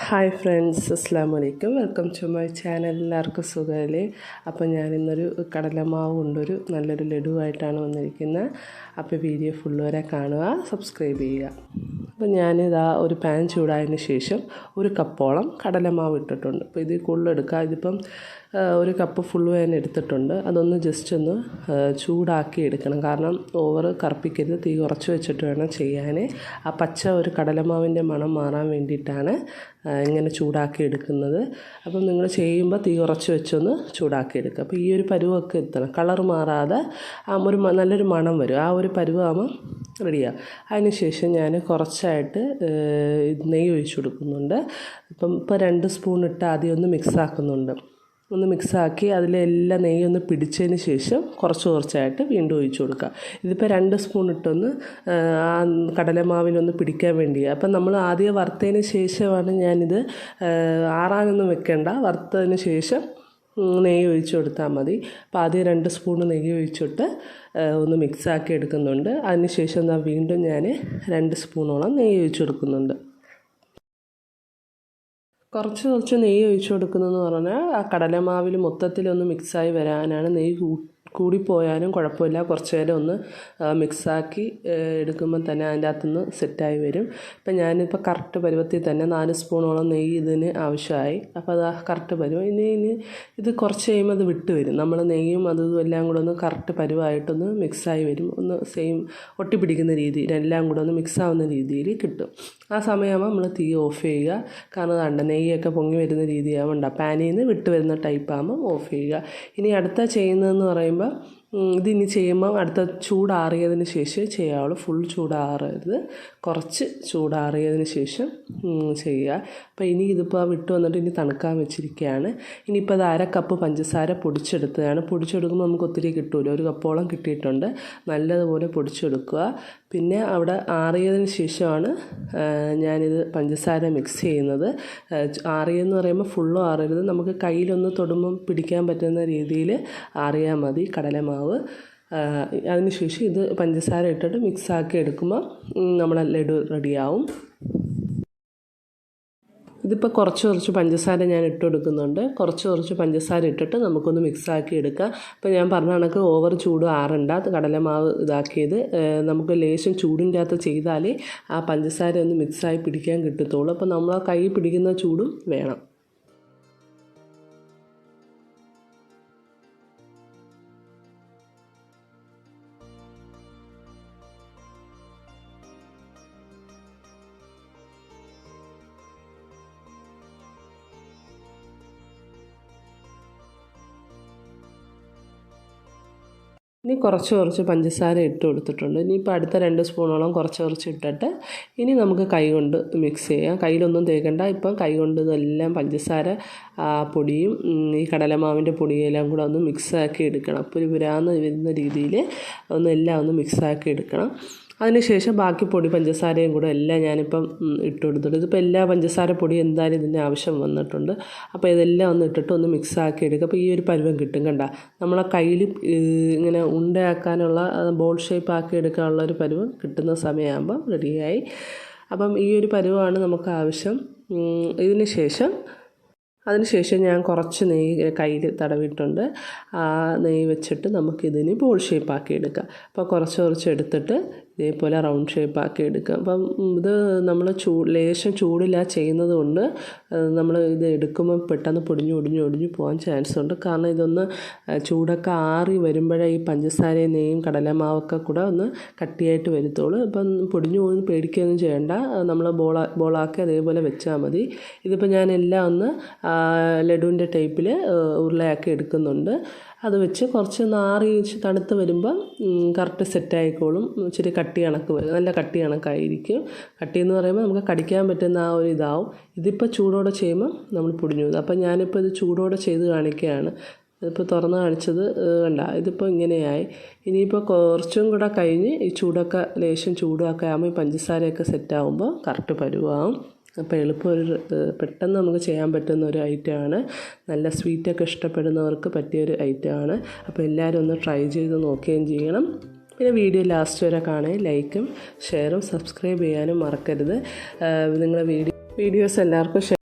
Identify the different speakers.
Speaker 1: Hi friends, അസ്സാം വലൈക്കും. Welcome to my channel. എല്ലാവർക്കും സുഖമല്ലേ? അപ്പോൾ ഞാനിന്നൊരു കടലമാവ് കൊണ്ടൊരു നല്ലൊരു ലഡുവായിട്ടാണ് വന്നിരിക്കുന്നത്. അപ്പോൾ വീഡിയോ ഫുള്ള് വരെ കാണുക, സബ്സ്ക്രൈബ് ചെയ്യുക. അപ്പോൾ ഞാനിതാ ഒരു പാൻ ചൂടായതിന് ശേഷം ഒരു കപ്പോളം കടലമാവ് ഇട്ടിട്ടുണ്ട്. അപ്പോൾ ഇതിൽ കൂടുതൽ എടുക്കുക. ഇതിപ്പം ഒരു കപ്പ് ഫുള്ള് ഞാൻ എടുത്തിട്ടുണ്ട്. അതൊന്ന് ജസ്റ്റ് ഒന്ന് ചൂടാക്കി എടുക്കണം. കാരണം ഓവർ കറുപ്പിക്കരുത്, തീ കുറച്ച് വെച്ചിട്ട് വേണം ചെയ്യാൻ. ആ പച്ച ഒരു കടലമാവിൻ്റെ മണം മാറാൻ വേണ്ടിയിട്ടാണ് ഇങ്ങനെ ചൂടാക്കി എടുക്കുന്നത്. അപ്പം നിങ്ങൾ ചെയ്യുമ്പോൾ തീ കുറച്ച് വെച്ചൊന്ന് ചൂടാക്കി എടുക്കുക. അപ്പോൾ ഈ ഒരു പരുവമൊക്കെ എത്തണം, കളർ മാറാതെ ഒരു നല്ലൊരു മണം വരും. ആ ഒരു പരുവാകുമ്പം റെഡിയാണ്. അതിന് ശേഷം ഞാൻ കുറച്ചായിട്ട് നെയ്യ് ഒഴിച്ച് കൊടുക്കുന്നുണ്ട്. ഇപ്പോൾ 2 സ്പൂൺ ഇട്ട് ആദ്യം ഒന്ന് മിക്സാക്കുന്നുണ്ട്. ഒന്ന് മിക്സാക്കി അതിലെല്ലാം നെയ്യൊന്ന് പിടിച്ചതിന് ശേഷം കുറച്ചായിട്ട് വീണ്ടും ഒഴിച്ചു കൊടുക്കുക. ഇതിപ്പോൾ 2 സ്പൂൺ ഇട്ടൊന്ന് ആ കടലമാവിനൊന്ന് പിടിക്കാൻ വേണ്ടിയാണ്. അപ്പം നമ്മൾ ആദ്യം വറുത്തതിന് ശേഷമാണ് ഞാനിത് ആറാനൊന്നും വെക്കേണ്ട. വറുത്തതിന് ശേഷം നെയ്യ് ഒഴിച്ച് കൊടുത്താൽ മതി. അപ്പോൾ ആദ്യം 2 സ്പൂൺ നെയ്യ് ഒഴിച്ചിട്ട് ഒന്ന് മിക്സാക്കി എടുക്കുന്നുണ്ട്. അതിന് ശേഷം വീണ്ടും ഞാൻ 2 സ്പൂണോളം നെയ്യ് ഒഴിച്ച് കൊടുക്കുന്നുണ്ട്. കുറച്ച് നെയ്യ് ഒഴിച്ച് കൊടുക്കുന്നതെന്ന് പറഞ്ഞാൽ ആ കടലമാവിൽ മൊത്തത്തിലൊന്ന് മിക്സായി വരാനാണ്. നെയ്യ് കൂടിപ്പോയാലും കുഴപ്പമില്ല. കുറച്ച് നേരം ഒന്ന് മിക്സാക്കി എടുക്കുമ്പോൾ തന്നെ അതിൻ്റെ അകത്തുനിന്ന് സെറ്റായി വരും. ഇപ്പം ഞാനിപ്പോൾ കറക്റ്റ് പരുവത്തിൽ തന്നെ 4 സ്പൂണോളം നെയ്യ് ഇതിന് ആവശ്യമായി. അപ്പോൾ അത് കറക്റ്റ് പരുവം. ഇനി ഇത് കുറച്ച് കഴിയുമ്പോൾ അത് വിട്ട് വരും. നമ്മൾ നെയ്യും അതും എല്ലാം കൂടെ ഒന്ന് കറക്റ്റ് പരുവായിട്ടൊന്ന് മിക്സായി വരും. ഒന്ന് സെയിം ഒട്ടിപ്പിടിക്കുന്ന രീതിയിൽ എല്ലാം കൂടെ ഒന്ന് മിക്സാവുന്ന രീതിയിൽ കിട്ടും. ആ സമയമാകുമ്പോൾ നമ്മൾ തീ ഓഫ് ചെയ്യുക. കാരണം അതാണ്ട് നെയ്യൊക്കെ പൊങ്ങി വരുന്ന രീതിയാവുമ്പോൾ പാനിൽ നിന്ന് വിട്ട് വരുന്ന ടൈപ്പാകുമ്പോൾ ഓഫ് ചെയ്യുക. ഇനി അടുത്ത ചെയ്യുന്നതെന്ന് പറയുമ്പോൾ ഇതിനി ചെയ്യുമ്പോൾ അടുത്ത ചൂടാറിയതിന് ശേഷം ചെയ്യാവുള്ളൂ. ഫുൾ ചൂടാറരുത്, കുറച്ച് ചൂടാറിയതിന് ശേഷം ചെയ്യുക. അപ്പോൾ ഇനി ഇതിപ്പോൾ വിട്ട് വന്നിട്ട് ഇനി തണുക്കാൻ വെച്ചിരിക്കുകയാണ്. ഇനിയിപ്പോൾ അത് 1/2 കപ്പ് പഞ്ചസാര പൊടിച്ചെടുത്തതാണ്. പൊടിച്ചെടുക്കുമ്പോൾ നമുക്ക് ഒത്തിരി കിട്ടുമല്ലോ, 1 കപ്പോളം കിട്ടിയിട്ടുണ്ട്. നല്ലതുപോലെ പൊടിച്ചെടുക്കുക. പിന്നെ അവിടെ ആറിയതിന് ശേഷമാണ് ഞാനിത് പഞ്ചസാര മിക്സ് ചെയ്യുന്നത്. ആറിയെന്ന് പറയുമ്പോൾ ഫുള്ളും ആറരുത്, നമുക്ക് കയ്യിലൊന്ന് തൊടുമ്പം പിടിക്കാൻ പറ്റുന്ന രീതിയിൽ ആറിയാൽ മതി കടലമാവ്. അതിന് ശേഷം ഇത് പഞ്ചസാര ഇട്ടിട്ട് മിക്സാക്കി എടുക്കുമ്പോൾ നമ്മളെ ലഡു റെഡിയാവും. ഇതിപ്പോൾ കുറച്ച് പഞ്ചസാര ഞാൻ ഇട്ട് കൊടുക്കുന്നുണ്ട്. കുറച്ച് പഞ്ചസാര ഇട്ടിട്ട് നമുക്കൊന്ന് മിക്സാക്കി എടുക്കാം. അപ്പോൾ ഞാൻ പറഞ്ഞ കണക്ക് ഓവർ ചൂട് ആറണ്ട. കടലമാവ് ഇതാക്കിയത് നമുക്ക് ലേശം ചൂടിൻ്റെ അകത്ത് ചെയ്താലേ ആ പഞ്ചസാര ഒന്ന് മിക്സായി പിടിക്കാൻ കിട്ടത്തുള്ളൂ. അപ്പോൾ നമ്മൾ ആ കൈ പിടിക്കുന്ന ചൂടും വേണം. ഇനി കുറച്ച് പഞ്ചസാര ഇട്ട് കൊടുത്തിട്ടുണ്ട്. ഇനിയിപ്പോൾ അടുത്ത 2 സ്പൂണോളം കുറച്ച് ഇട്ടിട്ട് ഇനി നമുക്ക് കൈ കൊണ്ട് മിക്സ് ചെയ്യാം. കയ്യിലൊന്നും തേക്കണ്ട. ഇപ്പം കൈ കൊണ്ട് ഇതെല്ലാം പഞ്ചസാര പൊടിയും ഈ കടലമാവിൻ്റെ പൊടിയെല്ലാം കൂടെ ഒന്ന് മിക്സാക്കി എടുക്കണം. അപ്പോൾ ഒരു പുരാന്ന് വരുന്ന രീതിയിൽ എല്ലാം ഒന്ന് മിക്സാക്കി എടുക്കണം. അതിനുശേഷം ബാക്കി പൊടി പഞ്ചസാരയും കൂടെ എല്ലാം ഞാനിപ്പം ഇട്ട് കൊടുത്തിട്ടുണ്ട്. ഇതിപ്പോൾ എല്ലാ പഞ്ചസാര പൊടി എന്തായാലും ഇതിൻ്റെ ആവശ്യം വന്നിട്ടുണ്ട്. അപ്പോൾ ഇതെല്ലാം ഒന്ന് ഇട്ടിട്ട് ഒന്ന് മിക്സാക്കി എടുക്കുക. അപ്പോൾ ഈ ഒരു പരുവം കിട്ടും. കണ്ട, നമ്മളെ കയ്യിൽ ഇങ്ങനെ ഉണ്ടയാക്കാനുള്ള ബോൾ ഷേപ്പ് ആക്കി എടുക്കാനുള്ള ഒരു പരുവം കിട്ടുന്ന സമയമാകുമ്പം റെഡിയായി. അപ്പം ഈ ഒരു പരുവമാണ് നമുക്ക് ആവശ്യം. അതിനുശേഷം ഞാൻ കുറച്ച് നെയ്യ് കയ്യിൽ തടവിയിട്ടുണ്ട്. ആ നെയ്യ് വെച്ചിട്ട് നമുക്കിതിന് ബോൾ ഷേപ്പാക്കി എടുക്കാം. അപ്പോൾ കുറച്ച് എടുത്തിട്ട് ഇതേപോലെ റൗണ്ട് ഷേപ്പാക്കി എടുക്കുക. അപ്പം ഇത് നമ്മൾ ലേശം ചൂടില്ല ചെയ്യുന്നത് കൊണ്ട് നമ്മൾ ഇത് എടുക്കുമ്പോൾ പെട്ടെന്ന് ഒടിഞ്ഞു പോകാൻ ചാൻസ് ഉണ്ട്. കാരണം ഇതൊന്ന് ചൂടൊക്കെ ആറി വരുമ്പോഴേ ഈ പഞ്ചസാരയും നെയ്യും കടലമാവൊക്കെ കൂടെ ഒന്ന് കട്ടിയായിട്ട് വരുത്തുള്ളൂ. അപ്പം പൊടിഞ്ഞു പോകുന്ന പേടിക്കുകയൊന്നും ചെയ്യേണ്ട. നമ്മൾ ബോളാക്കി അതേപോലെ വെച്ചാൽ മതി. ഇതിപ്പോൾ ഞാൻ എല്ലാം ഒന്ന് ലഡുവിൻ്റെ ടൈപ്പിൽ ഉരുളയാക്കി എടുക്കുന്നുണ്ട്. അത് വെച്ച് കുറച്ച് നാറി വെച്ച് തണുത്ത് വരുമ്പം കറക്റ്റ് സെറ്റായിക്കോളും. ഇച്ചിരി കട്ടി കണക്ക് വരും, നല്ല കട്ടി കണക്കായിരിക്കും. കട്ടി എന്ന് പറയുമ്പോൾ നമുക്ക് കടിക്കാൻ പറ്റുന്ന ആ ഒരു ഇതാവും. ഇതിപ്പോൾ ചൂടോടെ ചെയ്യുമ്പം നമ്മൾ പൊടിഞ്ഞു പോകും. അപ്പം ഞാനിപ്പോൾ ഇത് ചൂടോടെ ചെയ്ത് കാണിക്കുകയാണ്. ഇതിപ്പോൾ തുറന്ന് കാണിച്ചത് കണ്ട, ഇതിപ്പോൾ ഇങ്ങനെയായി. ഇനിയിപ്പോൾ കുറച്ചും കൂടെ കഴിഞ്ഞ് ഈ ചൂടൊക്കെ ലേശം ചൂടൊക്കെ ആകുമ്പോൾ ഈ പഞ്ചസാരയൊക്കെ സെറ്റാകുമ്പോൾ കറക്റ്റ് പരുവാകും. അപ്പോൾ പെട്ടെന്ന് നമുക്ക് ചെയ്യാൻ പറ്റുന്ന ഒരു ഐറ്റമാണ്. നല്ല സ്വീറ്റൊക്കെ ഇഷ്ടപ്പെടുന്നവർക്ക് പറ്റിയൊരു ഐറ്റമാണ്. അപ്പോൾ എല്ലാവരും ഒന്ന് ട്രൈ ചെയ്ത് നോക്കുകയും ചെയ്യണം. പിന്നെ വീഡിയോ ലാസ്റ്റ് വരെ കാണുകയും ലൈക്കും ഷെയറും സബ്സ്ക്രൈബ് ചെയ്യാനും മറക്കരുത്. നിങ്ങളുടെ വീഡിയോസ് എല്ലാവർക്കും